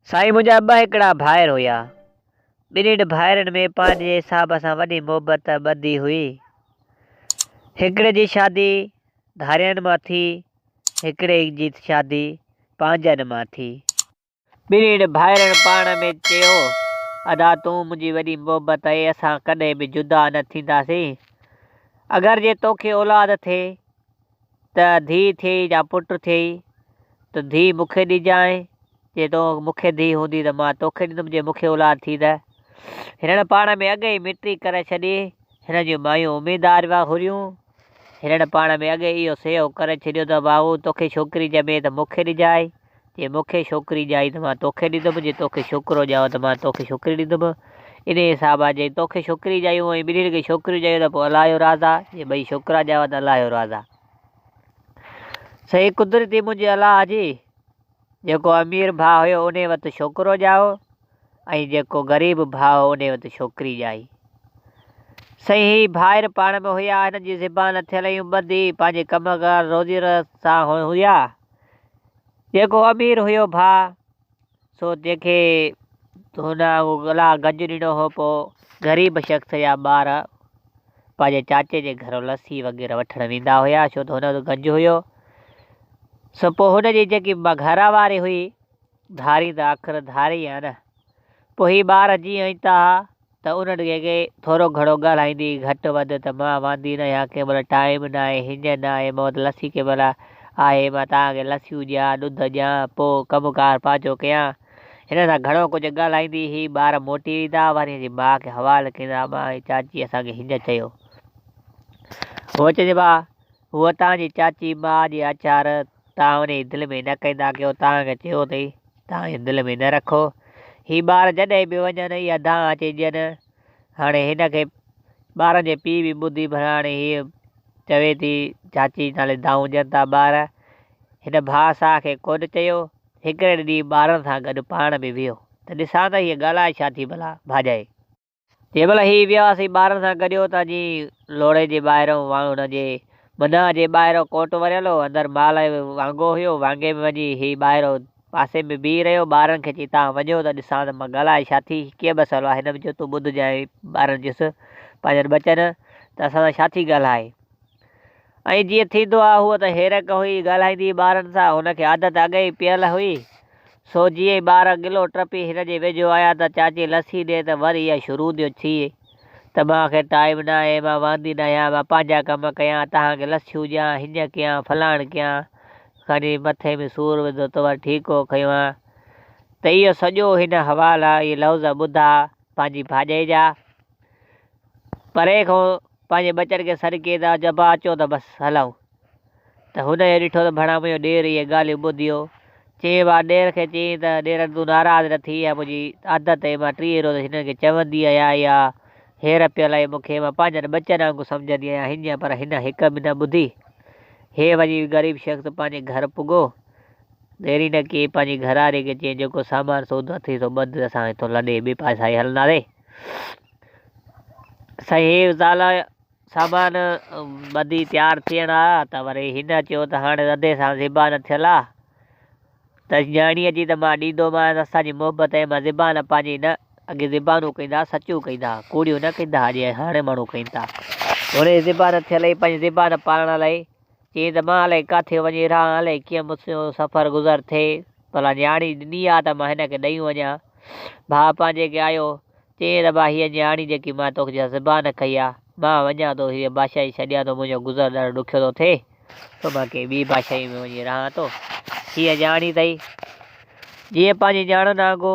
साईं मुंहिंजा ॿ हिकिड़ा भाइर हुया। ॿिन्हिनि भाइरनि में पंहिंजे हिसाब सां वॾी मोहबत ॿधी हुई। हिकिड़े जी शादी धारियनि मां थी, हिकिड़े जी शादी पंहिंजनि मां थी। ॿिन्हिनि भाइरनि पाण में चयो, अदा तूं मुंहिंजी वॾी मोहबत आहे, असां कॾहिं बि जुदा न थींदासीं। अगरि जे तोखे औलाद थिए त धीउ थिए या पुटु थिए त धीउ मूंखे ॾिजांइ, जे तो मूंखे धीउ हूंदी त मां तोखे ॾींदुमि, जे मूंखे औलाद थी त। हिननि पाण में अॻे ई मिटी करे छॾी। हिन जूं मायूं उमेदवार हुयूं। हिननि पाण में अॻे इहो सहयोग करे छॾियो त भाऊ तोखे छोकिरी ॼमे त मूंखे ॾिजांइ, जे मूंखे छोकिरी ॼाई त मां तोखे ॾींदुमि, जे तोखे छोकिरो ॼाओ त मां तोखे छोकिरी ॾींदुमि। इन हिसाब सां जे तोखे छोकिरी ॼायूं ऐं ॿिन्हिनि खे छोकिरियूं ॼायूं त पोइ अलाह जो राज़ आहे, जे ॿई छोकिरा ॼावा त अलाह जो राज़ आहे। सही कुदरती मुंहिंजे अलाह जी, जेको अमीर भाउ हुयो उन वटि छोकिरो ॼाओ ऐं जेको ग़रीब भाउ उन वटि छोकिरी ॼाई। सही भाइर पाण में हुया। हिन जी ज़बान थियल हुयूं ॿधी, पंहिंजे कमकार रोज़ी सां हुया। जेको अमीर हुयो भाउ, सो जंहिंखे हुन अलाह गंज ॾिनो हो, पोइ ग़रीब शख़्स या ॿार पंहिंजे चाचे जे घर लस्सी वग़ैरह वठणु वेंदा हुया, छो त हुन जो गंज हुयो। सो पोइ हुनजी जेकी घर वारी हुई, धारी त आख़िर धारी आहे न, पोइ हीअ ॿार जीअं ई था त उन्हनि खे थोरो घणो ॻाल्हाईंदी घटि वधि त मां वांदी न आहियां, कंहिं महिल टाइम न आहे, हीअं न आहे, मां वटि लस्सी कंहिं महिल आहे, मां तव्हांखे लस्सियूं ॾियां, ॾुध ॾियां, पोइ कमुकारु पंहिंजो कयां। हिन सां घणो कुझु ॻाल्हाईंदी ही। ॿार मोटी ईंदा, वरी हिनजी माउ खे हवालु कंदा, मां चाची असांखे हीअं चयो। उहो चइबा हूअ तव्हांजी चाची माउ जी आचार तव्हां हुनजी दिलि में न कंदा कयो, तव्हांखे चयो अथई तव्हां दिलि में न रखो। हीअ ॿार जॾहिं बि वञनि इहा धां अची ॾियनि। हाणे हिनखे ॿारनि जे पीउ बि ॿुधी भला, हाणे हीअ चवे थी चाची नाले दाऊं ॾियनि था ॿार। हिन भाउ साह खे कोन चयो। हिकिड़े ॾींहुं ॿारनि सां गॾु पाण बि वियो त ॾिसां त हीअ ॻाल्हाए छा थी भला भाॼाए। जंहिं महिल हीअ वियासीं ॿारनि सां गॾियो त जीअं लोड़े जे ॿाहिरों हुनजे मना जे ॿाहिरों कोट वरियल हो, अंदरि माल वांगो हुयो, वांगे में वञी हीअ ॿाहिरों पासे में बीह रहियो। ॿारनि खे चई तव्हां वञो त ॾिसां त मां ॻाल्हाए छा थी, कीअं मसइलो आहे। हिन में चयो तूं ॿुधजांइ ॿारनि जिसि पंहिंजनि बचनि त असां सां छा थी ॻाल्हाए। ऐं जीअं थींदो आहे हूअ त हेरक हुई, ॻाल्हाईंदी ॿारनि सां, हुनखे आदत अॻे ई पियल हुई। सो जीअं ॿार गिलो टपी हिन जे वेझो आया त चाची लस्सी ॾे त वरी इहा शुरू थी त मूंखे टाइम न आहे, मां वांदी न आहियां, मां पंहिंजा कमु कयां, तव्हांखे लस्सियूं ॾियां, हीअं कयां फलाण कयां, खणी मथे में सूरु विधो त वरी ठीकु खयों आहे। त इहो सॼो हिन हवालु आहे, इहे लफ़्ज़ ॿुधा पंहिंजी भाॼाई जा। परे खां पंहिंजे बचनि खे सॾके था जबा अचो त बसि हलूं। त हुन जो ॾिठो त भणा मुंहिंजो ॾेर इहे ॻाल्हियूं ॿुधियो। चई मां ॾेर खे चई त ॾेर तूं नाराज़ न थी, आहे मुंहिंजी आदत आहे, मां 30 रोज़ हिननि खे चवंदी आहियां, या हेर पियल आहे मूंखे, मां पंहिंजनि बचनि वांगुरु सम्झंदी आहियां हीअं, पर हिन हिकु बि न ॿुधी। हे वञी ग़रीब शख़्स पंहिंजे घर पुॻो। देरी न की पंहिंजी घरवारी खे चई जेको सामान सौदो थी सो ॿध, असां हितां लॾे ॿिए पासे हलंदासीं। सही ज़ाल सामान ॿधी तयारु थियण आहे त वरी हिन चयो त हाणे अधे सां ज़बान थियल आहे त न्याणीअ जी त मां ॾींदोमांसि, असांजी मोहबत आहे, मां ज़बान पंहिंजी न, अॻे ज़बानूं कंदा सचूं कंदा, कूड़ियूं न कंदा जीअं हाणे माण्हू कनि था। हुन ज़बान थियल ई पंहिंजी ज़बान पालण लाइ चई त मां अलाए किथे वञी रहां, अलाए कीअं मुंहिंजो सफ़र गुज़र थिए, भला न्याणी ॾिनी आहे त मां हिनखे ॾेई वञा। भाउ पंहिंजे खे आयो, चई त भाउ हीअ न्याणी जेकी मां तोखे ज़बान कई आहे, मां वञा थो हीअ बादशाही छॾियां थो, मुंहिंजो गुज़र ॾाढो ॾुखियो थो थिए, त मां कंहिं ॿी बादशाही में वञी रहां थो। हीअ न्याणी अथई, जीअं पंहिंजी न्याणुनि वांगुरु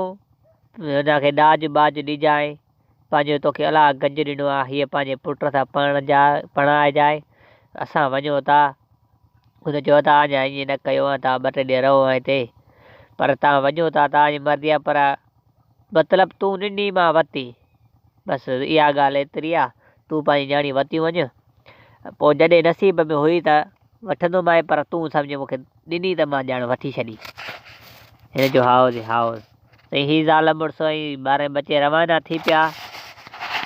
हुनखे ॾाज ॿाज ॾिजांइ, पंहिंजो तोखे अलाह गंज ॾिनो आहे, हीअ पंहिंजे पुट सां पढ़ाइजांइ, असां वञूं था। हुन चयो तव्हां अञा ईअं न कयो आहे, तव्हां 2 टे ॾींहं रहो आहे हिते, पर तव्हां वञो था, तव्हांजी मर्ज़ी आहे, पर मतिलबु तूं ॾिनी मां वरिती, बसि इहा ॻाल्हि एतिरी आहे। तूं पंहिंजी न्याणी वरिती वञु, पोइ जॾहिं नसीब में हुई त वठंदोमांइ, पर तूं सम्झि मूंखे ॾिनी त मां ॼाण वठी छॾी। हिन जो हाउस हाउस त हीअ ज़ाल मुड़ुस ऐं ॿार बचे रवाना थी पिया,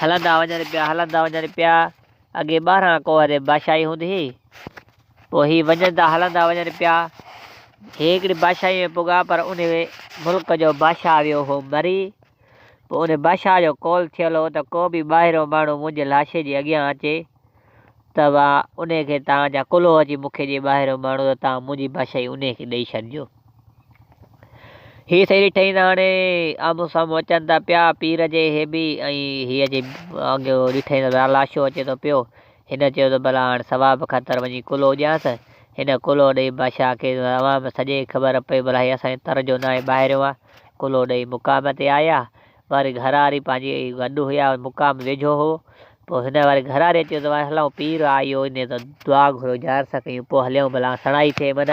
हलंदा वञनि पिया। अॻे 12 कोह ते बादशाही हूंदी हुई, पोइ हीअ वञनि था हलंदा वञनि पिया। हिकिड़ी बादशाही में पुॻा पर उन मुल्क जो बादशाह वियो हो मरी। पोइ उन बादशाह जो कॉल थियल हो त को बि ॿाहिरियों माण्हू मुंहिंजे लाशे जे अॻियां अचे त उनखे तव्हांजा कुल्हो अची मूंखे ॾिए ॿाहिरियों माण्हू त तव्हां मुंहिंजी बादशाही उनखे ॾेई छॾिजो। हीअ सही ठही त हाणे आम्हूं साम्हूं अचनि था पिया पीर जे हे बि ऐं हीअ जे अॻियो ॾिठई त लाशो अचे थो पियो। हिन चयो त भला हाणे सवाब ख़ातिर वञी कुल्हो ॾियांसि। हिन कुल्हो ॾेई बादशाह खे अवाम सॼे ख़बर पई भला हीअ असांजे तर जो न आहे ॿाहिरियों आहे। कुल्हो ॾेई मुक़ाम ते आया। वरी घर वारी पंहिंजी गॾु हुया मुक़ाम वेझो हो। पोइ हिन वरी घर वारी अची त हलऊं पीर आयो इन त दुआ घुरो जार सां कयूं पोइ हलियऊं भला सणाई थिए मन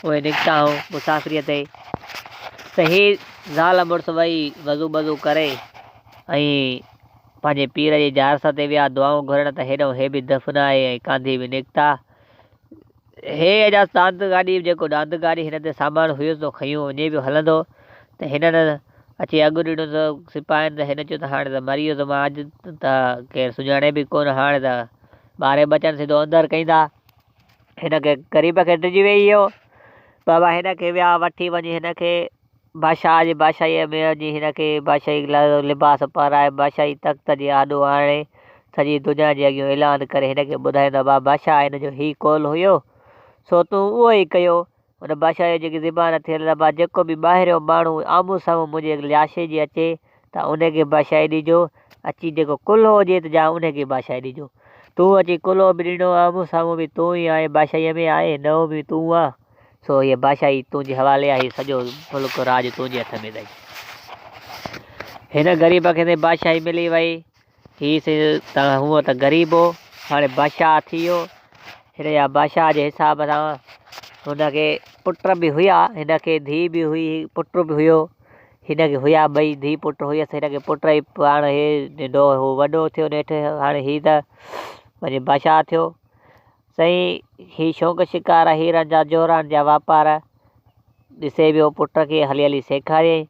उहे निकिता आहियूं मुसाफ़िरीअ ते। त ही ज़ाल मुड़ुसु वही वज़ू बज़ू करे ऐं पंहिंजे पीर जी जार सां ते विया दुआऊं घुरण त हेॾो हे बि दफ़नाए ऐं कांधी बि निकिता। हे अॼा दांद गाॾी जेको दांद गाॾी हिन ते सामान हुयुसि तो खयूं वञे पियो हलंदो त हिननि अची अघु ॾिनो त सिपाहियुनि त हिन चयो त हाणे त मरी वियो त मां अॼु त केरु सुञाणे बि कोन हाणे त ॿारहें बचनि सिधो अंदरि कईंदा। हिनखे ग़रीब खे ॾिजी वेई हुयो बाबा हिनखे विया वठी वञी हिनखे बादशाह जी बादशाहीअ में अॼु हिनखे बादशाही लिबास पाराए बादशाही तख़्त जी आॾो आणे सॼी दुनिया जे अॻियां ऐलान करे हिनखे ॿुधाईंदा बाबा बादशाह हिन जो ही कौल हुयो सो तूं उहो ई कयो। हुन बादशाह जी जेकी ज़बान थियल बा जेको बि ॿाहिरियों माण्हू आम्हूं साम्हूं मुंहिंजे लाशे जे अचे त उनखे बादशाही ॾिजो। अची जेको कुल्हो हुजे त जा उनखे बादशाही ॾिजो। तूं अची कुल्हो बि ॾिनो आम्हूं साम्हूं बि तूं ई आहे बादशाहीअ में आहे नओं बि तूं आहे सो हीअ बादशाही तुंहिंजे हवाले आहे। सॼो मुल्क राज तुंहिंजे हथ में अथई। हिन ग़रीब खे बादशाही मिली वई। हीअ त हूअं त ग़रीब हो हाणे बादशाह थी वियो। हिन जा बादशाह जे हिसाब सां हुनखे पुट बि हुया हिनखे धीउ बि हुई पुट बि हुयो। हिनखे हुया ॿई धीउ पुट हुयसि। हिनखे पुट ई पाण हे नंढो हो वॾो थियो नेठि हाणे हीअ त वरी बादशाह थियो। सही ही शौक़ु शिकार हीरनि जा जोरनि जा वापार ॾिसे पियो पुट खे हली हली सेखारियईं।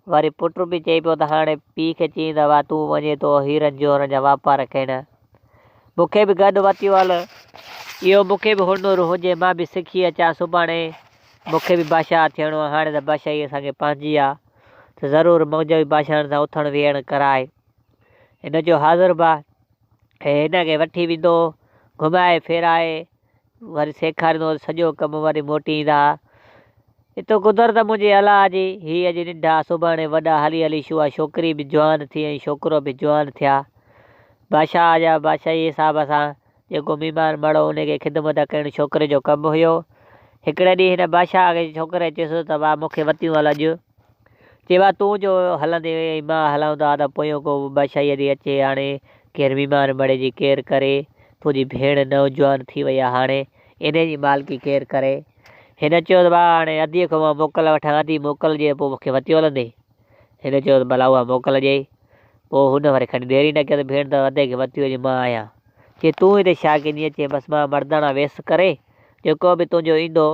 वरी पुट बि चए पियो त हाणे पीउ खे चईंदा हुआ तूं वञे थो हीरनि जोरनि जा वापार करणु मूंखे बि गॾु वठी हल इहो मूंखे बि हुनुरु हुजे मां बि सिखी अचां सुभाणे मूंखे बि बादशाह थियणो आहे। हाणे त बादशाही असांखे पंहिंजी आहे त ज़रूरु मुंहिंजो बि बादशाहनि सां उथणु वेहणु कराए। हिन जो हाज़ुर बा ऐं हिनखे वठी वेंदो घुमाए फिराए वरी सेखारींदो सॼो कमु वरी मोटी ईंदा। हितो कुदरत मुंहिंजे अलाह जी हीअ अॼु नंढा सुभाणे वॾा हली हली शुआ छोकिरी बि जवान थी ऐं छोकिरो बि जवान थिया। बादशाह जा बादशाही हिसाब सां जेको बीमार मड़ो उनखे ख़िदमत करणु छोकिरे जो कमु हुयो। हिकिड़े ॾींहुं हिन बादशाह खे छोकिरे चयुसि त भाउ मूंखे वतियूं हल अॼु चए भाउ तूं जो हलंदे मां हलंदा त पोयों को बादशाहीअ ॾे अचे हाणे केरु बीमार मरे जी केरु करे तुंहिंजी भेण नौजवान थी वई आहे हाणे इन जी मालिकी केरु करे। हिन चयो त भाउ हाणे अधीअ खां मां मोकल वठां अधी मोकिलिजे पोइ मूंखे वती हलंदे। हिन चयो त भला उहा मोकल ॾिए। पोइ हुन वरी खणी देरी न कयो त भेण त अधे खे वती वञे मां आहियां चए तूं हिते छा कंदी अचे बसि मां मर्दाना वेस करे जेको बि तुंहिंजो ईंदो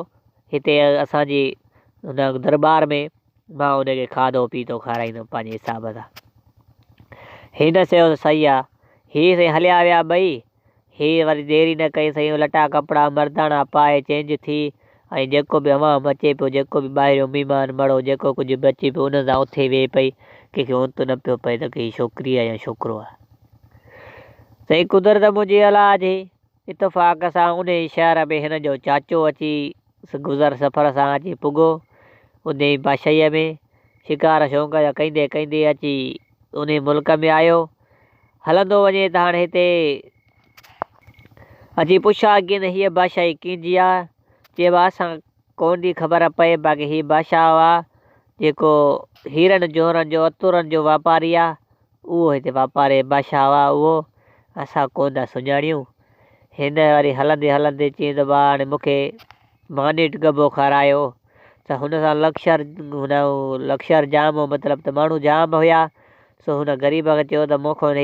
हिते असांजी हुन दरबार में मां हुनखे खाधो पीतो खाराईंदुमि पंहिंजे हिसाब सां। हिन चयो त सही आहे। हीअ साईं हलिया विया ॿई। हीअ वरी देरी न कई साईं लटा कपिड़ा मर्दाना पाए चेंज थी ऐं जेको बि अवाम अचे पियो जेको बि ॿाहिरियों महिमान मड़ो जेको कुझु बि अचे पियो उन सां उथे वेही पई कंहिंखे उंत न पियो पए त की छोकिरी आहे या छोकिरो आहे। सही कुदरत मुंहिंजी अलाह जी इतफ़ाक़ सां उन शहर में हिन जो चाचो अची गुज़र सफ़र सां अची पुॻो उन ई बादशाहीअ में शिकार शौक़ जा कंदे कंदे अची उन मुल्क में आयो। हलंदो वञे त हाणे हिते अची पुछा अॻे त हीअ बादशाही कीअं आहे चइबो आहे असां कोन थी ख़बर पए बाक़ी हीअ बादशाह आहे जेको हीरनि जोरनि जो अतुरनि जो वापारी आहे उहो हिते वापारी बादशाह आहे उहो असां कोन था सुञाणियूं। हिन वरी हलंदे हलंदे चई त भाउ हाणे मूंखे मानीट गबो खारायो त हुन सां लक्षर जाम हो मतिलबु त माण्हू जाम हुया। सो हुन ग़रीब खे चयो त मूंखां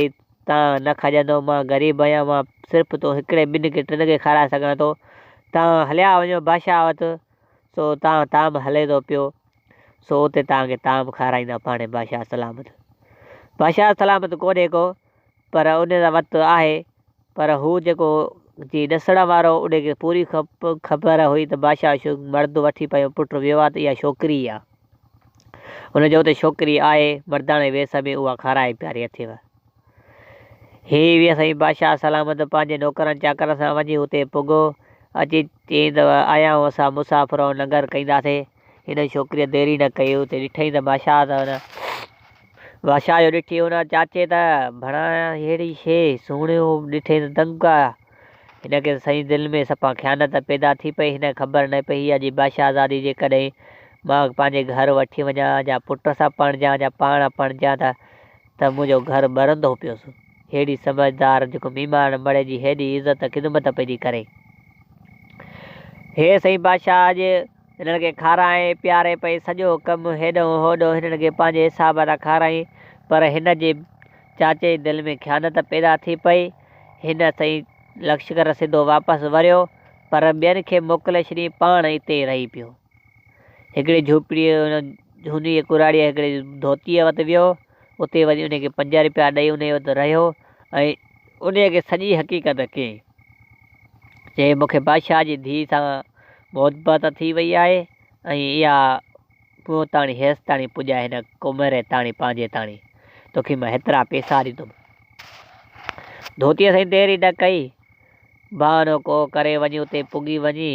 तव्हां न खाईंदो मां ग़रीब आहियां मां सिर्फ़ु तो हिकिड़े ॿिनि खे टिनि खे खाराए सघां थो तव्हां हलिया वञो बादशाह वटि सो तव्हां ताम हले थो पियो सो उते तव्हांखे ताम खाराईंदा पाणे बादशाह सलामत कोन्हे को पर उन सां वक़्तु आहे पर हू जेको जी ॾसण वारो उनखे पूरी ख़बर हुई त बादशाह मर्द वठी पियो पुटु वियो आहे त इहा छोकिरी आहे। हुनजो हुते छोकिरी आहे मर्दाणे वेस में, उहा खाराए प्यारी अथेव। हीअ बि असांजी बादशाह सलामत पंहिंजे नौकरनि चाकरनि सां वञी हुते पुॻो। अची चई त आया आहियूं असां मुसाफ़िर नगर कंदासीं। हिन छोकिरीअ देरी न कई, हुते ॾिठई त बादशाह त हुन बादशाह जो ॾिठी हुन चाचे त भणा अहिड़ी शइ सुहिणियो ॾिठे त दंगा। हिनखे सही दिलि में सफ़ा ख़्यानत पैदा थी पई। हिन ख़बर न पई इहा जी बादशाहज़ादी जेकॾहिं मां पंहिंजे घर वठी वञा या पुट सां पणिजा या पाण पणिजा त मुंहिंजो घर ॿरंदो पियोसि। हेॾी समझदार जेको महिमान मड़े जी हेॾी इज़त ख़िदमत पई करे। हे सही बादशाह अॼु हिननि खे खाराए प्यारे पई, सॼो कमु हेॾो होॾो हिननि खे पंहिंजे हिसाब सां खाराई। पर हिन जे चाचे जी दिलि में ख़्यानत पैदा थी पई। हिन सही लश्कर सिधो वापसि वरियो, पर ॿियनि खे मोकिले छॾी, पाण हिते रही पियो। हिकिड़ी झूपड़ीअ हुन कुराड़ीअ हिकिड़ी धोतीअ वटि वियो। उते वञी उनखे 5 रुपया ॾेई उन वटि रहियो ऐं उनखे सॼी हक़ीक़त कयईं। चई मूंखे बादशाह जी धीउ सां मोहबत थी वई आहे ऐं इहा पोइ ताणी हेसि ताणी पुॼाए हिन कुमिरे ताणी पंहिंजे ताणी, तोखे मां हेतिरा पैसा ॾींदुमि। धोतीअ साईं देरी न कई, बहानो को करे वञी उते पुॻी वञी।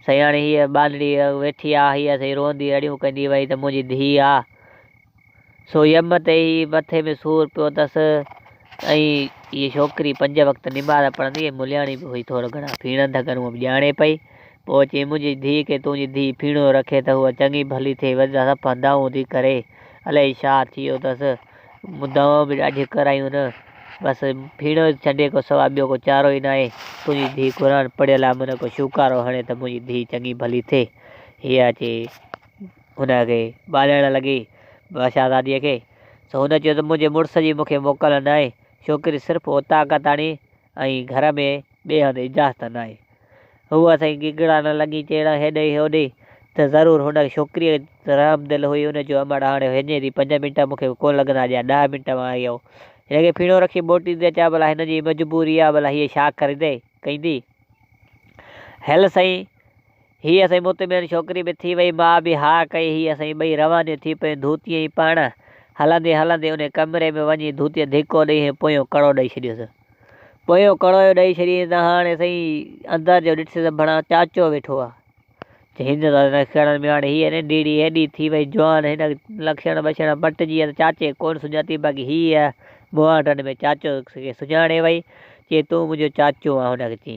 सही हाणे हीअ बांदड़ी वेठी आहे, हीअ सही रोअंदी रड़ियूं कंदी वई त मुंहिंजी धीउ आहे। सो यम ते ई मथे में सूरु पियो अथसि ऐं हीअ छोकिरी 5 वक़्त निमाज़ पढ़ंदी। मुलियाणी बि हुई, थोरो घणा फीण धगरूं बि ॼाणे पई। पोइ चई मुंहिंजी धीउ खे तुंहिंजी धीउ फीणो रखे त उहा चङी भली थिए, वॾा सफ़ा दाऊं थी करे। अलाए छा थी वियो अथसि, दवाऊं बि ॾाढी करायूं न, बसि फीणो छॾे को सवाइ ॿियो को चारो ई न आहे। तुंहिंजी धीउ क़ुर पढ़ियल आहे, मन को शुकारो हणे त मुंहिंजी धीउ चङी भली थिए। हीअ अचे हुनखे ॿालण लॻी बादशाहज़ादीअ खे। सो हुन चयो त मुंहिंजे मुड़ुस जी मूंखे मोकल न आहे, छोकिरी सिर्फ़ु उता कताणी ऐं घर में ॿिए हंधि इजाज़त न आहे। हूअ असांजी गिगड़ा न लॻी चइण हेॾे होॾे त ज़रूरु हुन छोकिरीअ रहम दिलि हुई। हुन जो अमड़ हाणे हीअं थी 5 मिंट मूंखे कोन लॻंदा, या 10 मिंट मां आई आहियो। हिनखे फीणो रखी मोटींदे चया भला हिनजी मजबूरी आहे, भला हीअ छा कंदे कंदी। हल साईं, हीअ असांजी मुतमिन छोकिरी बि थी वई, मां बि हा कई। हीअ असांजी ॿई रवानियूं थी पियूं धोतीअ ई पाण। हलंदे हलंदे उन कमरे में वञी धोतीअ धिको ॾेई पोयों कड़ो ॾेई छॾियोसि। पोयों कड़ो ॾेई छॾी त हाणे साईं अंदरि जो ॾिस त भणा चाचो वेठो आहे। हिन लक्षण में हाणे हीअ न डीड़ी हेॾी थी वई जवान, हिन लक्षण बक्षण पटिजी विया त चाचे कोन सुञाती। बाक़ी हीअ मुहाटनि में चाचो खे सुञाणे वई। चई तूं मुंहिंजो चाचो आहे। हुनखे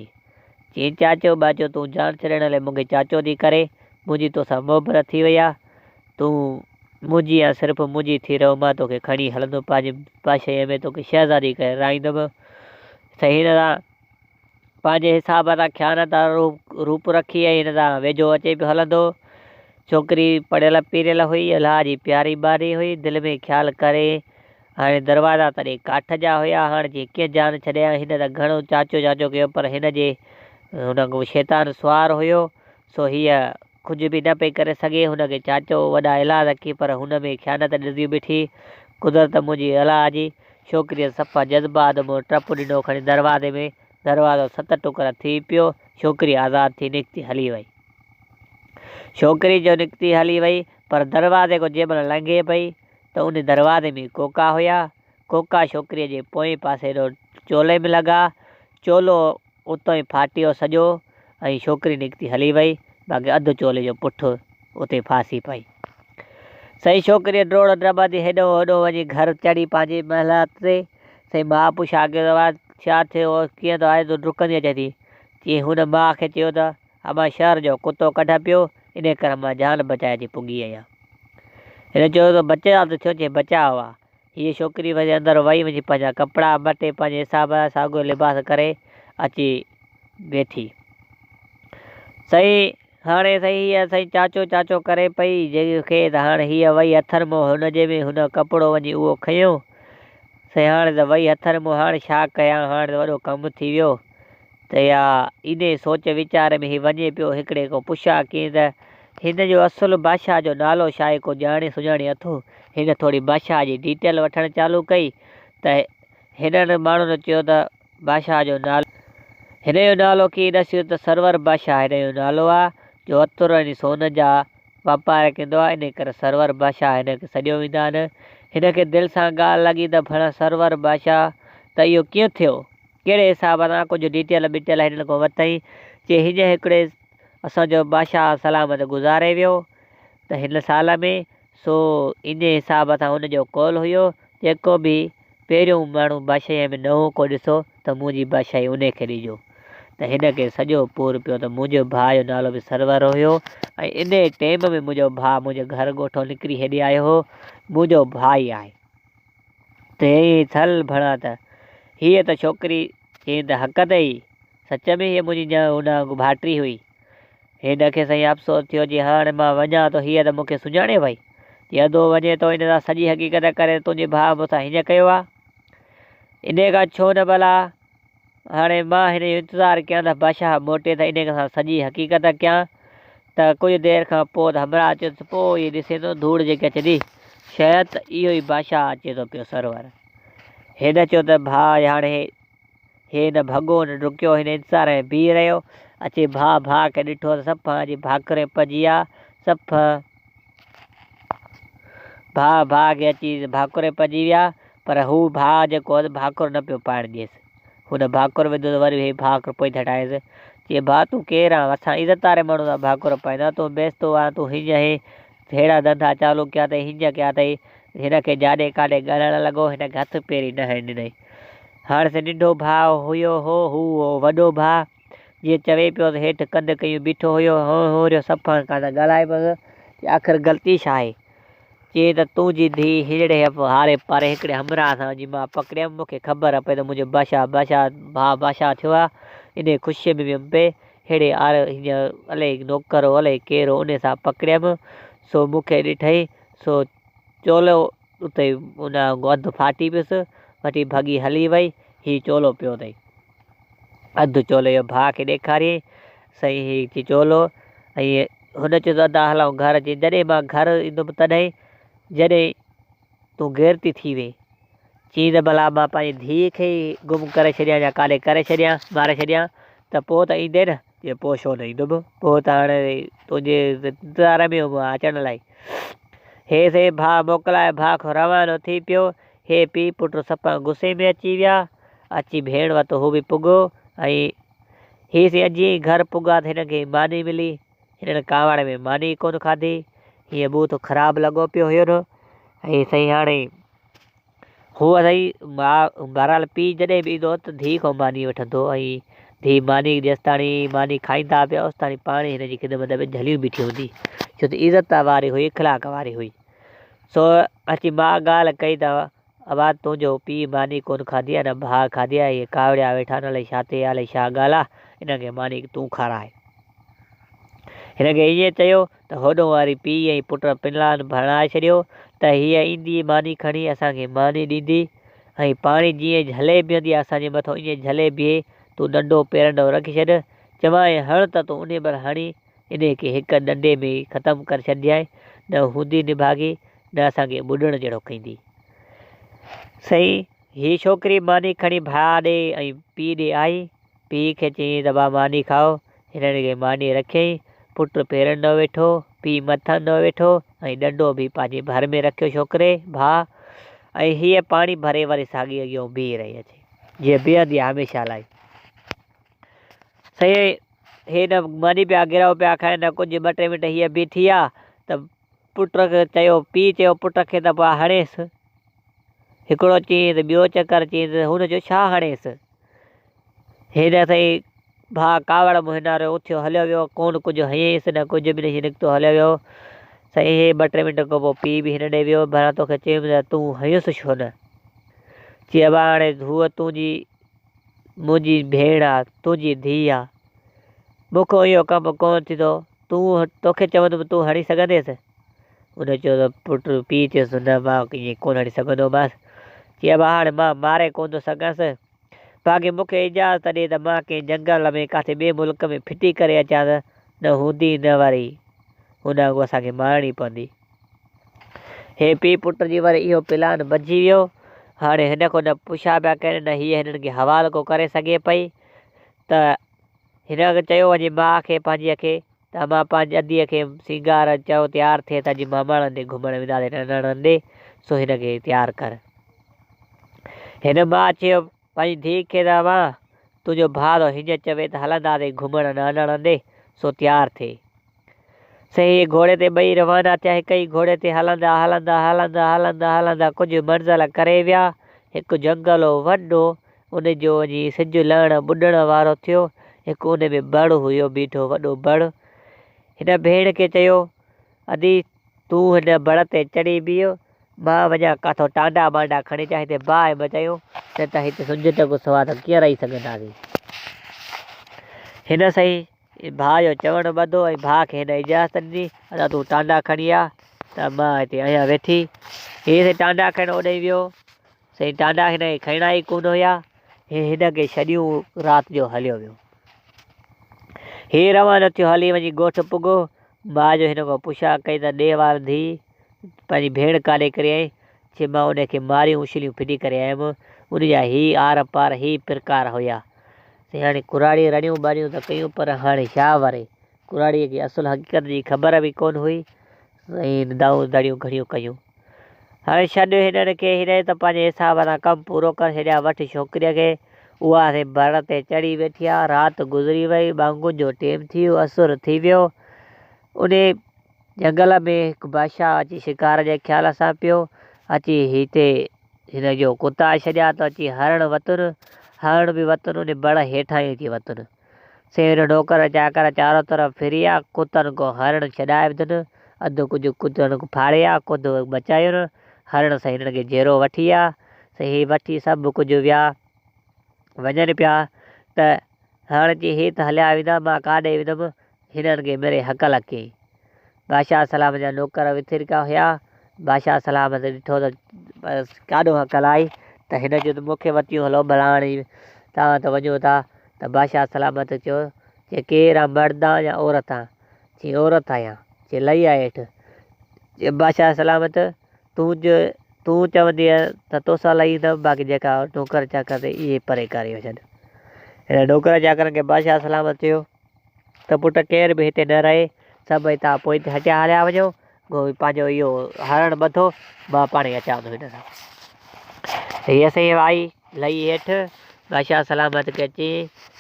चई चाचो बाचो तूं जान छॾण लाइ मूंखे चाचो थी करे, मुंहिंजी तोसां मोहबत थी वई आहे, तूं मुंहिंजी आहे, सिर्फ़ु मुंहिंजी थी रहो। मां तोखे खणी हलंदुमि पंहिंजे बादशाह में, तोखे शहज़ादी करे राईंदुमि। सही हिन सां पंहिंजे हिसाब सां ख़्यानत रूप रखी ऐं हिन सां वेझो अचे पियो हलंदो। छोकिरी पढ़ियल पीरियल हुई, अलाह जी प्यारी ॿारी हुई, दिलि में ख़्यालु करे। हाणे दरवाज़ा तॾहिं काठ जा हुया। हाणे जीअं कीअं जान छॾिया, हिन त घणो चाचो चाचो कयो, पर हिन जे हुन शैतान सुवार हुयो। सो हीअ कुझु बि न पई करे सघे। हुनखे चाचो वॾा इलाज रखी, पर हुन में ख़्यानत ॾिसी बीठी। कुदरत मुंहिंजी अलाह जी, छोकिरीअ सफ़ा जज़्बात मूं टप ॾिनो खणी दरवाज़े में। दरवाज़ो 7 टुकर थी पियो। छोकिरी आज़ादु थी निकिती हली वई। छोकिरी जो निकिती हली वई, पर दरवाज़े को जंहिं महिल लंघे पई त उन दरवाज़े में कोका हुया। कोका छोकिरीअ जे पोएं पासे ॾो चोले में लॻा। चोलो उतां ई फाटियो सॼो ऐं छोकिरी निकिती हली वई। बाक़ी अधु चोले जो पुठि उते फासी पई। सही छोकिरीअ ड्रोड़ ड्रबंदी हेॾो होॾो वञी घर चढ़ी पंहिंजे महल ते। सही माउ पुछा कयो छा थियो, कीअं त आहे तो डुकंदी अचे थी। चई हुन माउ खे चयो त अमां शहर जो कुतो कढ पियो, इन करे मां जान बचाए अची पुॻी आहियां। हिन चयो त बचाव त थियो, चई बचाव आहे। हीअ छोकिरी वञी अंदरि वई, वञी पंहिंजा कपिड़ा मटे पंहिंजे हिसाब सां साॻियो लिबास करे अची वेठी। सही हाणे सही हीअ सही चाचो चाचो करे पई जंहिंखे त हाणे हीअ वई हथनि मां हुनजे में हुन कपिड़ो वञी उहो खयों। सही हाणे त वई हथनि मां, हाणे छा कयां, हाणे त वॾो कमु थी वियो। त या इन सोच वीचार में ही वञे पियो। हिकिड़े को पुछा कीअं त हिन जो असुलु बादशाह जो नालो छा आहे, को ॼाणे सुञाणे अथो। हिन थोरी बादशाह जी डिटेल वठणु चालू कई त हिननि माण्हुनि चयो त बादशाह जो नालो, हिन जो नालो कीअं ॾसियो त सरवर बादशाह हिन जो नालो आहे, जो हथुर ऐं सोन जा वापार कंदो आहे, इन करे सरवर बादशाह हिन खे सॾियो वेंदा आहिनि। हिन खे दिलि सां ॻाल्हि लॻी त भला सरवर बादशाह त इहो कीअं थियो, कहिड़े हिसाब सां, कुझु डिटेल बिटेल हिननि खां वरितई। चई हीअं हिकिड़े असांजो बादशाह सलामत गुज़ारे वियो त हिन साल में, सो इन हिसाब सां हुनजो कौल हुयो, जेको बि पहिरियों माण्हू बादशाह में नओं को ॾिसो त मुंहिंजी बादशाही उन खे ॾिजो। त हिन खे सॼो पूर पियो त मुंहिंजो भाउ जो नालो बि सरवर हुयो, ऐं इन टाइम में मुंहिंजो भाउ मुंहिंजे घर ॻोठो निकिरी हेॾे आयो हो, मुंहिंजो भाउ ई आहे। त हे थल भणा त हीअ त छोकिरी चई त हक़ ते ई, सच में हीअ मुंहिंजी हुन भाइटी हुई। हिन खे साईं अफ़सोस थियो, जी हाणे मां वञा थो, हीअ त मूंखे सुञाणे वई, यदो वञे थो इन सां सॼी हक़ीक़त करे तुंहिंजे भाउ मूंसां हीअं कयो आहे, इन खां छो न भला हाणे मां हिन जो इंतज़ारु कयां त बादशाह मोटे त इन सां सॼी हक़ीक़त कयां। त कुझु देरि खां पोइ त हमरा अचे थो, पोइ इहो ॾिसे थो धूड़ जेके अचे थी, शायदि त इहो ई बादशाह अचे थो पियो सरवर। हिन चयो त भाउ हाणे हे न भॻो न डुकियो, हिन इंतज़ार में बीह रहियो। अचे भाउ खे ॾिठो त सफ़ा जी भाकुर पइजी विया, सफ़ा भाउ खे अची भाकुर पइजी विया, पर हू भाउ जेको भाकुर न पियो पाइण ॾिएसि। हुन भाकुर विधो त वरी भाकुर पोइ हटाएसि। चई भाउ तूं केरु आहे, असां इज़त वारे माण्हू सां भाकुर पाईंदा, तूं बेस्तो आहे, तूं हीअं हे अहिड़ा धंधा चालू कया अथई, हीअं कया अथई। हिन खे जाॾे काॾे ॻाल्हाइणु लॻो, हिन खे हथु पेरी न हणि ॾिनई। हाणे से नंढो भाउ हुयो हो, हू वॾो भाउ जीअं चवे पियो त हेठि कंधु कयूं बीठो हुयो, हो रहियो सफ़ा कान ॻाल्हाए पियो। आख़िर ग़लती छा आहे? चई त तुंहिंजी धीउ हीड़े हारे पारे हिकिड़े हमरा सां जी मां पकड़ियमि, मूंखे ख़बर पए त मुंहिंजो भाउ बादशाह थियो आहे, इन ख़ुशीअ में वियुमि पे हेड़े हीअं अलाए नौकर हो अलाए केरु हो, उन सां पकड़ियमि, सो मूंखे ॾिठई, सो चोलो उते उन अधु फाटी पियुसि, वठी भॻी हली वई, हीउ चोलो पियो अथई। अधु चोलो जो भाउ खे ॾेखारियईं, सही हीउ चोलो, ऐं हुन चयो त अदा हलूं घर। जी जॾहिं मां घर ईंदुमि तॾहिं जॾहिं तूं गैरती थी वे, चई त भला मां पंहिंजी धीउ खे ई गुम करे छॾियां या काॾे करे छॾियां, मारे छॾियां, त पोइ त ईंदे न? चई पोइ छो न ईंदुमि, पोइ त हाणे तुंहिंजे इंतज़ार में हुउमि अचण लाइ। हे से भाउ मोकिलाए, भाउ खां रवानो थी पियो। हे पीउ पुटु सफ़ा गुस्से में अची विया, अची भेण वटि हू बि पुॻो, ऐं हीअ से अॼु ई घर पुॻा त हिन खे मानी मिली, हिननि कावड़ में मानी कोन खाधी, हीअं बूथ ख़राबु लॻो पियो हुयो न। ऐं साईं हाणे हू असाई बहरहाल पीउ जॾहिं बि ईंदो त धीउ खां मानी वठंदो, ऐं धीउ मानी जेसि ताणी मानी खाईंदा पिया ओसि ताणी पाण हिन जी ख़िदमत में झलियूं बीठी हूंदी, छो त इज़त वारी हुई, इख़लाक़ वारी हुई। सो अची मां ॻाल्हि कई त अबा तुंहिंजो पीउ मानी कोन खाधी आहे, न भाउ खाधी आहे, इहे कावड़िया वेठा न अलाए छा ते अलाए छा ॻाल्हि आहे, हिन खे मानी तूं खाराए। हिन खे ईअं चयो त होॾो वारी पीउ ऐं पुटु पिलान भणाए छॾियो त हीअ ईंदी मानी खणी असांखे मानी ॾींदी, ऐं पाणी जीअं झले बीहंदी आहे असांजे मथां, ईअं झले बीहे, तूं ॾंडो पेरंडो रखी छॾ, चवांइ हण त तूं उन पर हणी इन खे हिकु ॾंडे में ई ख़तमु करे छॾिजांइ, न हूंदी निभागी, न असांखे ॿुॾण जहिड़ो कंदी। सही हीअ छोकिरी मानी खणी भाउ ॾे ऐं पीउ ॾे आई, पीउ खे चयईं त भाउ मानी खाओ, हिननि खे मानी रखियईं, पुटु पेरंडो वेठो, पीउ मथंदो वेठो, ऐं ॾंडो बि पंहिंजे भर में रखियो छोकिरे भाउ, ऐं हीअ पाणी भरे वरी साॻी अॻियां बीह रही अचे, जीअं बीहंदी आहे हमेशह लाइ। सही हे न मानी पिया गिरहो पिया खाइनि, न कुझु 2-3 मिंट हीअ बीठी आहे त पुट खे चयो, पीउ चयो पुट खे त पोइ हणेसि, हिकिड़ो चयईं त ॿियो चकर चयईं त हुन चयो छा हणेसि। हिन साईं भाउ कावड़ मुहिनारो उथियो हलियो वियो, कोन कुझु हयईंसि, न कुझु बि न निकितो हलियो वियो। साईं हे 2-3 मिंट खां पोइ पीउ बि हिन ॾे वियो, भला तोखे चयुमि त तूं हयुसि छो न? चई अबा हाणे हूअ तुंहिंजी मुंहिंजी भेण आहे, तुंहिंजी धीउ आहे, मूंखां इहो कमु कोन थींदो, तोखे चवंदुमि तूं हणी सघंदेसि? उन चयो त पुटु पीउ चयोसि न मां ईअं कोन हणी सघंदोमांसि। चई अबा हाणे मां मारे कोन थो सघांसि, बाक़ी मूंखे इजाज़त ॾे त मां कंहिं जंगल में किथे ॿिए मुल्क में फिटी करे अचां त न हूंदी न वरी हुन असांखे मारणी पवंदी। हे पीउ पुट जी वरी इहो प्लान बची वियो। हाणे हिन खां न पुछा पिया कनि, न हीअ हिननि खे हवालो को करे सघे पई, त हिन चयो वञे माउ खे पंहिंजीअ खे त मां पंहिंजी अधीअ खे सिंगार चयो तयारु थिए त अॼु मामाणनि ॾे घुमणु वेंदासीं नंढड़नि ॾे, सो हिनखे तयारु कर। हिन मां चयो पंहिंजी धीउ खे त मां तुंहिंजो भाउ तो हीअं चवे त हलंदासीं घुमणु नानाणनि ॾे, सो तयारु थिए। सही घोड़े ते ॿई रवाना थिया, हिक ई घोड़े ते हलंदा हलंदा हलंदा हलंदा हलंदा कुझु मंज़िल करे विया। हिकु जंगल हो वॾो, उन जो वञी सिजु लहण ॿुॾण वारो थियो। हिकु उन में बड़ हुयो बीठो, वॾो बड़। हिन भेण खे चयो अदी तूं हिन बड़ ते चढ़ी बीहो, मां वञा काथो टांडा बांडा खणी अचां, हिते बाहि बचायूं न त हिते सुंजट खां सवाइ त कीअं रही सघंदासीं। हिन सही भाउ जो चवणु ॿधो ऐं भाउ खे हिन इजाज़त ॾिनी अदा तूं टांडा खणी आ त मां हिते आहियां वेठी। हीअ टांडा खणण ओॾे वियो। सही टांडा हिन खे खणणा ई कोन हुया, हिन खे छॾियूं राति जो हलियो वियो। हीअ रवानो थियो, हली वञी ॻोठु पुॻो। माउ जो हिन खां पुछा कई त ॾे वार धीउ पंहिंजी भेण काॾे करे आई, चई मां उनखे मारियूं उछलियूं फिटी करे आयुमि, उनजा हीअ आर पार हीअ प्रकार हुया। ते हाणे कुराड़ी रड़ियूं ॿारियूं त कयूं, पर हाणे छा वरे, कुराड़ीअ खे असुल हक़ीक़त जी ख़बर बि कोन हुई ऐं दाऊं दड़ियूं घणियूं कयूं। हाणे छॾ हिननि खे, हिन त पंहिंजे हिसाब सां कमु पूरो करे छॾिया। वठी छोकिरीअ खे, उहा बड़ ते चढ़ी वेठी आहे। राति गुज़री वई, ॿांगुनि जो टेम थी वियो, असुर थी वियो। उन जंगल में हिकु बादशाह अची शिकार जे ख़्याल सां पियो अची हिते हिन जो कुता छॾिया त अची हरण वतुनि, हरण बि वतुनि, उन बड़ हेठां ई अची वतुनि। सेर नौकर चाकर चारो तरफ़ फिरिया, कुतनि को हरण छॾाए विधुनि, अधु कुझु कुतनि को फाड़िया, कुझु बचायुनि। हरण सां हिननि खे जेरो वठी विया। सही वठी सभु कुझु विया, वञनि पिया त हण जी ही त हलिया वेंदा, मां काॾे वेंदुमि, हिननि खे मेरे हकल कयईं। बादशाह सलाम जा नौकर विथिरका हुया। बादशाह सलाम ते ॾिठो त काॾो हकल आई, त हिन जो त मूंखे वतियूं हलो भला हाणे तव्हां त वञो था। त बादशाह सलामत चयो कि केरु आहे, मर्द आहे या औरत आहे? चई औरत आहियां। चई लही आहे हेठि। चई बादशाह सलामत तूं चवंदी त तोसां लही ईंदमि, बाक़ी जेका नौकर चाकर ते इहे परे करे वञनि। हिन नौकर चाकरनि खे बादशाह सलामत चयो त पुटु केर बि हिते न रहे, सभई तव्हां पोइ हिते हटिया हलिया वञो, पंहिंजो इहो हरण ॿधो, मां पाणे अचां थो हिन सां। हीअ सही आई लही हेठि। बादशाह सलामत खे अची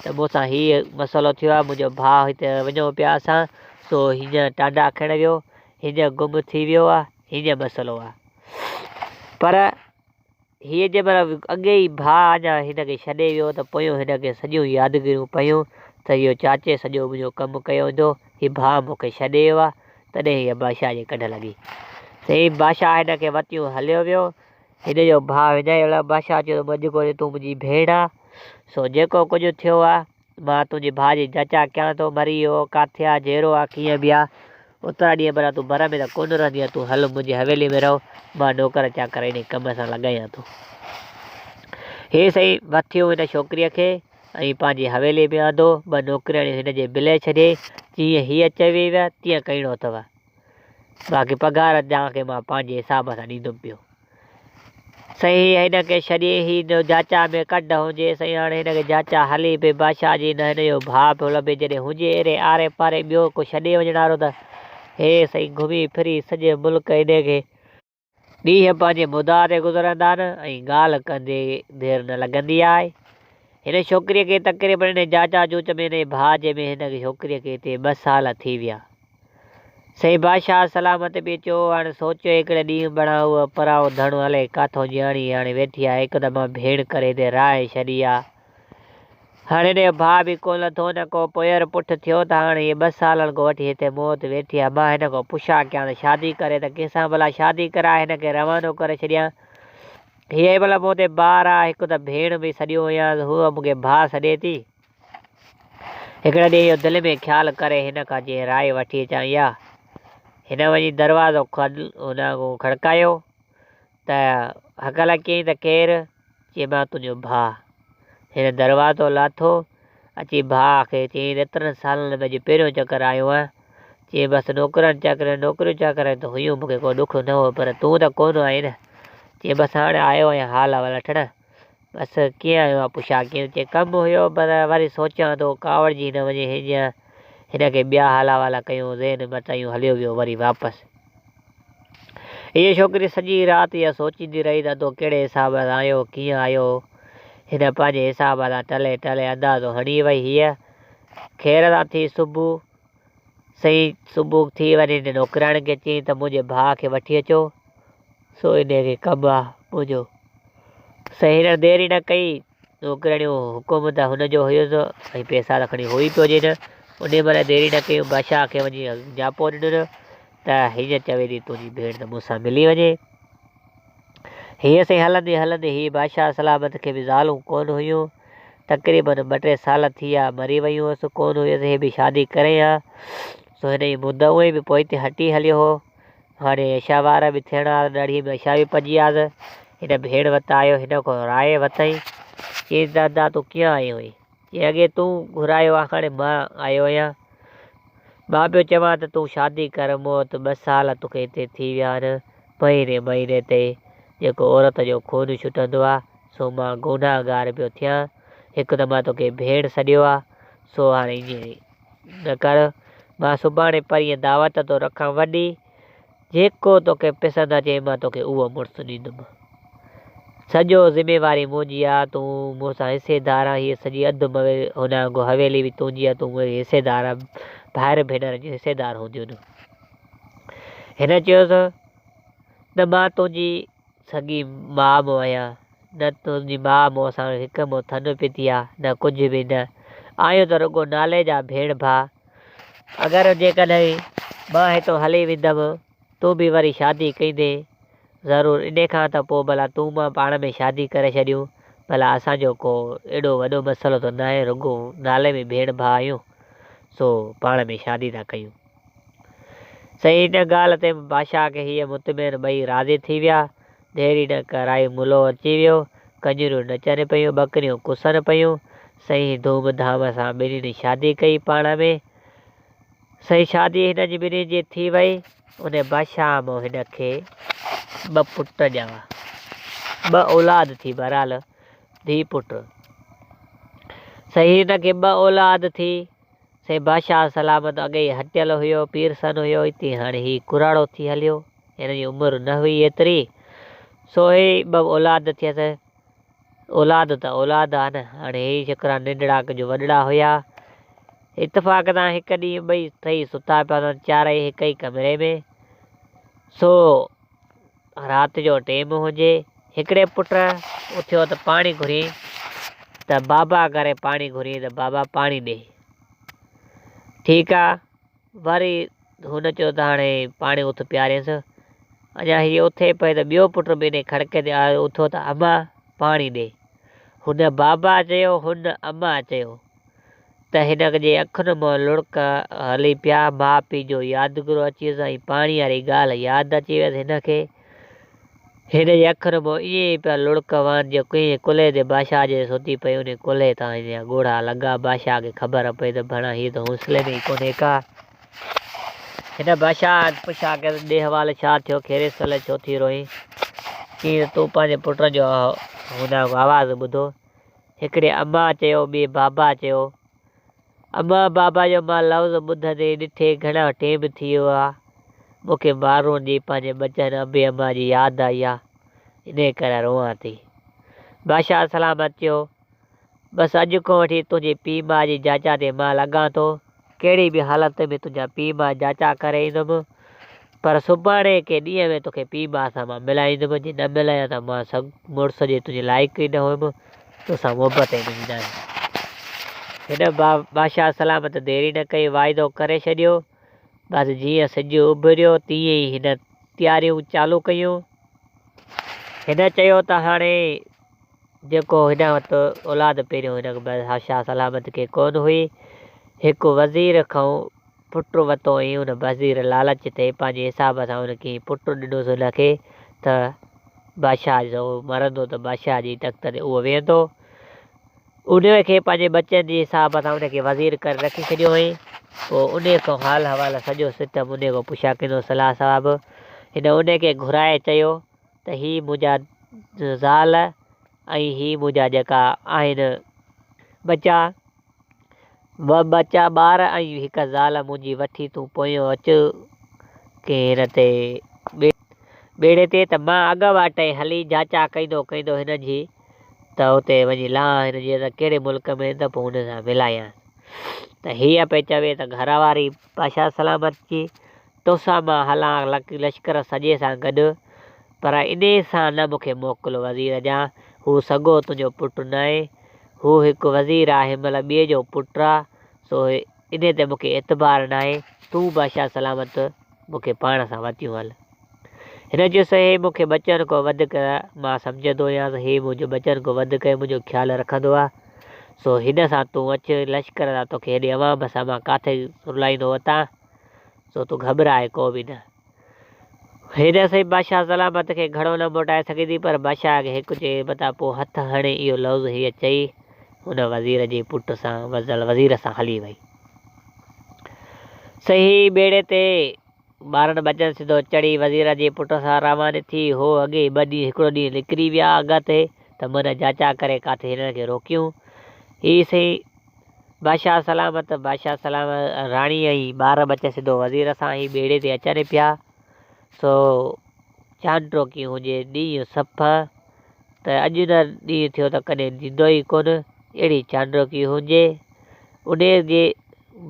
त मूंसां हीअ मसइलो थियो आहे, मुंहिंजो भाउ हिते वञूं पिया असां, सो हीअं टांडा खण वियो, हीअं गुम थी वियो आहे, हीअं मसइलो आहे। पर हीअ जंहिंमहिल अॻे ई भाउ अञा हिन खे छॾे वियो त पोयूं हिन खे सॼियूं यादगिरियूं पयूं त इहो चाचे सॼो मुंहिंजो कमु कयो हूंदो, हीउ भाउ मूंखे छॾे वियो आहे। तॾहिं हीअ बादशाह जी कढ लॻी। सही बादशाह हिन खे वतियूं हलियो वियो। हिन जो भाउ विञाइण बादशाह चयो अॼु कोन्हे, तूं मुंहिंजी भेण आहे, सो जेको कुझु थियो आहे मां तुंहिंजे भाउ जी जाचा कयां थो, मरी वियो किथे आहे, जहिड़ो आहे, कीअं बि आहे। ओतिरा ॾींहं भला तूं बर में त कोन रहंदी आहे, तूं हल मुंहिंजी हवेली में रहो, मां नौकर चाकर इन कम सां लॻायां थो। हे सही वथियो हिन छोकिरीअ खे ऐं पंहिंजी हवेली में आंदो। ॿ नौकिरियाणी हिन जे बिले छॾे, जीअं हीअ चवी विया तीअं करिणो अथव, बाक़ी पघार तव्हांखे मां पंहिंजे हिसाब सां ॾींदुमि पियो। सही हिन खे छॾे ही जाचा में कढ हुजे। सही हाणे हिन खे जाचा हली पई बादशाह जी, न हिन जो भाउ पियो लभे, जॾहिं हुजे अहिड़े आरे पारे ॿियो को छॾे वञण वारो त हे सही घुमी फिरी सॼे मुल्क हिन खे ॾींहं पंहिंजे मुदा ते गुज़रंदा आहिनि ऐं ॻाल्हि कंदे देरि न लॻंदी आहे। हिन छोकिरीअ खे तक़रीबन हिन जाचा जूच में हिन भाउ जे में हिन छोकिरीअ खे हिते 2 साल थी विया। सही बादशाह सलामत बि चयो हाणे सोचियो हिकिड़े ॾींहुं बणा उहा पराओ धणु हले काथो ॼाणी हाणे वेठी आहे, हिकदमि भेण करे हिते राहे छॾी आहे। हाणे हिन जो भाउ बि कोन थो, न को पोयर पुठि थियो त हाणे इहे 2 सालनि खां वठी हिते मौत वेठी आहे। मां हिन खां पुछा कयां त शादी करे त कंहिंसां भला शादी कराए, हिन खे रवानो करे छॾियां। हीअ भला मूं ते ॿार आहे, हिकु त भेण बि सॼो हुयसि, हूअ मूंखे भाउ सॾे थी। हिकिड़े ॾींहुं इहो दिलि में ख़्यालु करे हिन खां जीअं राय वठी अचां इहा। हिन वञी दरवाज़ो हुन खड़कायो त हकल कयईं त केरु? चई मां तुंहिंजो भाउ। हिन दरवाज़ो लाथो, अची भाउ खे चयईं 3 सालनि में अॼु पहिरियों चकर आयो आहे। चई बसि नौकिरियूं चाकर त हुयूं, मूंखे को ॾुख न हो, पर तूं त कोन आई न। चई बसि हाणे आयो आहियां हाल वठण, बसि कीअं आयो आहे पुछा कीअं चए कमु हुयो पर वरी सोचां थो कावड़जी न वञे हीअं हिनखे ॿिया हाला वाला कयूं ज़हन मटायूं हलियो वियो वरी वापसि। हीअ छोकिरी सॼी राति इहा सोचींदी रही त तूं कहिड़े हिसाब सां आयो कीअं आयो। हिन पंहिंजे हिसाब सां टले टले अंदाज़ो हणी वई हीअ। ख़ैर सां थी सुबुह सही सुबुह थी वञे हिन नौकिराणी खे चई त मुंहिंजे भाउ खे वठी अचो सो हिनखे कमु आहे मुंहिंजो। सही हिन देरि न कई नौकिराणियूं हुकुम त हुनजो हुयुसि ऐं पैसा त खणी हुई पियो हुजे न। उन महिल देरि न कयूं बादशाह खे वञी जापो ॾिनो त हीअं चवे थी तुंहिंजी भेण त मूंसां मिली वञे। हीअं सही हलंदे हलंदे हीअ बादशाह सलामत खे बि ज़ालूं कोन हुयूं। तक़रीबन 2-3 साल थी विया मरी वियूं हुअसि कोन हुयसि हे बि शादी करे हा। सो हिन जी मुद उहे बि पोइ हिते हटी हलियो हो। हाणे छह वार बि थियण वारा ॾाढी नशा बि पइजी वियासीं। हिन भेण वटि आयो हिन खां राय वरितई चई दादा तूं कीअं आयो हुई चई अॻे तूं घुरायो आहे हाणे मां आयो आहियां। मां पियो चवां त तूं शादी कर मूं वटि 2 साल तोखे हिते थी विया आहिनि। महीने महीने ते जेको औरत जो खून छुटंदो आहे सो मां गुनाहगार पियो थियां। हिकु त मां तोखे भेण सॾियो आहे सो हाणे ईअं न कर। मां सुभाणे परीहं दावत थो रखां वॾी जेको तोखे पसंदि अचे मां तोखे उहो मुड़ुसु ॾींदुमि। सॼो ज़िमेवारी मुंहिंजी आहे तूं मूंसां हिसेदार आहे। हीअ सॼी अधु हुन हवेली बि तुंहिंजी आहे तूं मुंहिंजी हिसेदार आहे भाइर भेनर जी हिसेदार हूंदियूं न। हिन चयोसि न मां तुंहिंजी सॻी माउ मों आहियां न तुंहिंजी माउ मूं सां हिक मूं थन पीती आहे न कुझु बि न आहियूं त रुॻो नाले जा भेण भाउ। अगरि जेकॾहिं मां हितां हली वेंदमि तूं बि वरी शादी कंदे ज़रूरु इन खां त पोइ भला तूं मां पाण में शादी करे छॾियूं भला असांजो को एॾो वॾो मसइलो त न आहे रुॻो नाले में भेण भाउ आहियूं सो पाण में शादी था कयूं। सही हिन ॻाल्हि ते बादशाह खे हीअ मुतमिन ॿई राज़ी थी विया। देरि न कराई मुलो अची वियो। कंजरियूं नचनि पियूं ॿकरियूं कुसनि पियूं। सही धूम धाम सां ॿिन्हिनि शादी कई पाण में। सही शादी हिन जी ॿिन्हिनि जी थी वई। उन बादशाह मूं हिन खे 2 पुट ॼावा 2 औलाद थी बहरहाल धीउ पुटु। सही हिन खे 2 औलाद थी। सही बादशाह सलामत अॻे ई हटियल हुयो पीरसन हुयो हिते हाणे हीउ कुराड़ो थी हलियो। हिन जी उमिरि न हुई एतिरी सो ही 2 औलाद थियसि। औलाद त औलाद आहे न। हाणे ही छोकिरा नंढड़ा कुझु वॾड़ा हुया। इतफ़ाक़ सां हिकु ॾींहुं ॿई टई सुता पिया चारई हिक ई कमरे में। सो राति जो टाइम हुजे हिकिड़े पुट उथियो त पाणी घुरी त बाबा करे पाणी घुरी त बाबा पाणी ॾे। ठीकु आहे वरी हुन चयो त हाणे पाणी उथ पियारेसि। अञा हीअ उथे पए त ॿियो पुट बि इन खड़के ते आयो उथो त अम्मा पाणी ॾे। हुन बाबा चयो हुन अम्मा चयो त हिन जे अखियुनि मां लुड़क हली पिया। माउ पीउ जो यादगिरो अची वियुसि ऐं पाणी वारी ॻाल्हि यादि अची वियसि हिनखे। हिन जे अखियुनि मां ईअं ई पिया लुड़क वहनि जो कंहिं कुल्हे ते बादशाह जे सुती पई उन कुल्हे तां हिन ॻोढ़ा लॻा। बादशाह खे ख़बर पई त भणा हीअ त हौसले में ई कोन्हे का। हिन बादशाह पुछा कयोसि ॾे हवाले छा थियो खेरेसल छो थी रोई कीअं तूं पंहिंजे पुट जो हुन आवाज़ु ॿुधो। हिकिड़े अम्मा चयो ॿिए बाबा चयो। अम्मा बाबा जो मां लफ़्ज़ ॿुधंदे ॾिठे घणा टाइम थी वियो आहे मूंखे माण्हुनि जी पंहिंजे बचनि अबे अम्मा जी यादि आई आहे इन करे रोआं थी। बादशाह सलामत चयो बसि अॼु खां वठी तुंहिंजे पीउ माउ जी जाचा ते मां लॻां थो। कहिड़ी बि हालत में तुंहिंजा पीउ माउ जाचा करे ईंदुमि पर सुभाणे के ॾींहं में तोखे पीउ माउ सां मां मिलाईंदुमि। जे न मिलायां त मां मुड़ुस जे तुंहिंजे लाइक़ु ई न हुयुमि तोसां मुहबत ई न ईंदा। हिन बादशाह सलामत देरी न कई वाइदो करे छॾियो। बसि जीअं सिॼु उभरियो तीअं ई हिन तयारियूं चालू कयूं। हिन चयो त हाणे जेको हिन वटि औलाद पहिरियों हिन बादशाह सलामत खे कोन हुई हिकु वज़ीर खां पुटु वरितो ऐं हुन वज़ीर लालच ते पंहिंजे हिसाब सां हुनखे पुटु ॾिनोसि हुनखे त बादशाह जो मरंदो त बादशाह जी तख़्त ते उहो वेहंदो। उन खे पंहिंजे बचनि जे हिसाब सां उनखे वज़ीर करे रखी छॾियो हुई। पोइ उन खां हाल हवाल सॼो सिस्टम उन खां पुछा कंदो सलाह साहिबु। हिन उनखे घुराए चयो त हीअ मुंहिंजा ज़ाल ऐं ही मुंहिंजा जेका आहिनि बचा बचा ॿार ऐं हिकु ज़ाल मुंहिंजी वठी तूं पोयों अचु के हिन ते ॿेड़े ते त मां अॻु वाटे हली जाचा कंदो हिन जी त हुते वञी लाह हिन जी त कहिड़े मुल्क में त पोइ हुन सां मिलायां त हीअ पई चवे त घर वारी बादशाह सलामत जी तोसां मां हलां लश्कर सॼे सां गॾु पर इन सां न मूंखे मोकिलियो वज़ीर जा हू सॻो तुंहिंजो पुटु न आहे हू हिकु वज़ीर आहे हिनमहिल ॿिए जो पुटु आहे सो इन ते मूंखे एतबार न आहे तूं बादशाह सलामत मूंखे पाण सां वतियूं हल हिन जो हे मूंखे बचनि खां वधीक मां सम्झंदो आहियां हे मुंहिंजो बचनि खां वधीक मुंहिंजो ख़्यालु रखंदो आहे सो हिन सां तूं अचु लश्कर सां तोखे हेॾे अवाम सां मां किथे रुलाईंदो वतां सो तूं घबराए को बि न हिन सां बादशाह सलामत खे घणो न मोटाए सघंदी पर बादशाह खे हिकु चए मथां पोइ हथु हणे इहो लफ़्ज़ हीअ चई हुन वज़ीर जे पुट सां वज़ीर सां हली वई सही ॿेड़े ते 12 बचनि सिधो चढ़ी वज़ीर जे पुट सां रवानी थी हो अॻे हिकिड़ो ॾींहुं निकिरी विया अॻिते त मन जाचा करे किथे हिन खे रोकियूं हीअ सही बादशाह सलामत राणी ऐं 12 बचे सिधो वज़ीर सां ई ॿेड़े ते अचनि पिया सो चांड्रो कीअं हुजे ॾींहुं सफ़ा त अॼु न ॾींहुं थियो त कॾहिं ॾींदो ई कोन अहिड़ी चांड्रो कीअं हुजे उन जे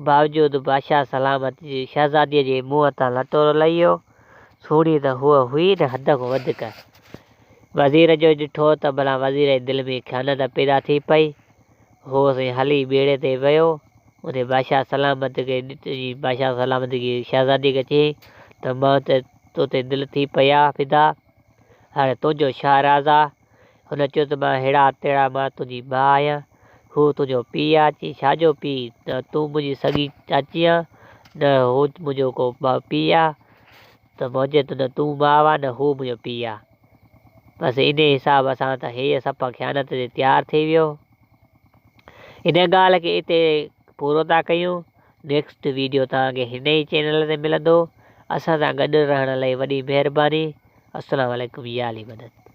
बावजूदि बादशाह सलामत जी शहज़ादीअ जे मुंहं तां लटो लही वियो सोड़ी त हूअ हुई न हद खां वधीक वज़ीर जो ॾिठो त भला वज़ीर जे दिलि में ख़्यानत पैदा थी पई हो हली ॿेड़े ते वियो उन बादशाह सलामत खे बादशाह सलामत जी शहज़ादी खे चई त मां त तो ते दिलि थी पिया फिदा हाणे तुंहिंजो छा राज़ आहे हुन चयो त मां अहिड़ा तेड़ा मां तुंहिंजी माउ आहियां हू तुंहिंजो पीउ आहे चई छाजो पीउ न तूं मुंहिंजी सॻी चाची आहे न हू मुंहिंजो को पीउ आहे त मुंहिंजे त न तूं माउ आहे न हू मुंहिंजो पीउ आहे बसि इन हिसाब सां त हीअ सफ़ा ख़्यानत ते तयारु थी वियो इन ॻाल्हि खे हिते पूरो था कयूं नेक्स्ट वीडियो तव्हांखे हिन ई चैनल ते मिलंदो असां सां गॾु रहण लाइ वॾी महिरबानी अस्सलाम वालेकुम या अली मदद।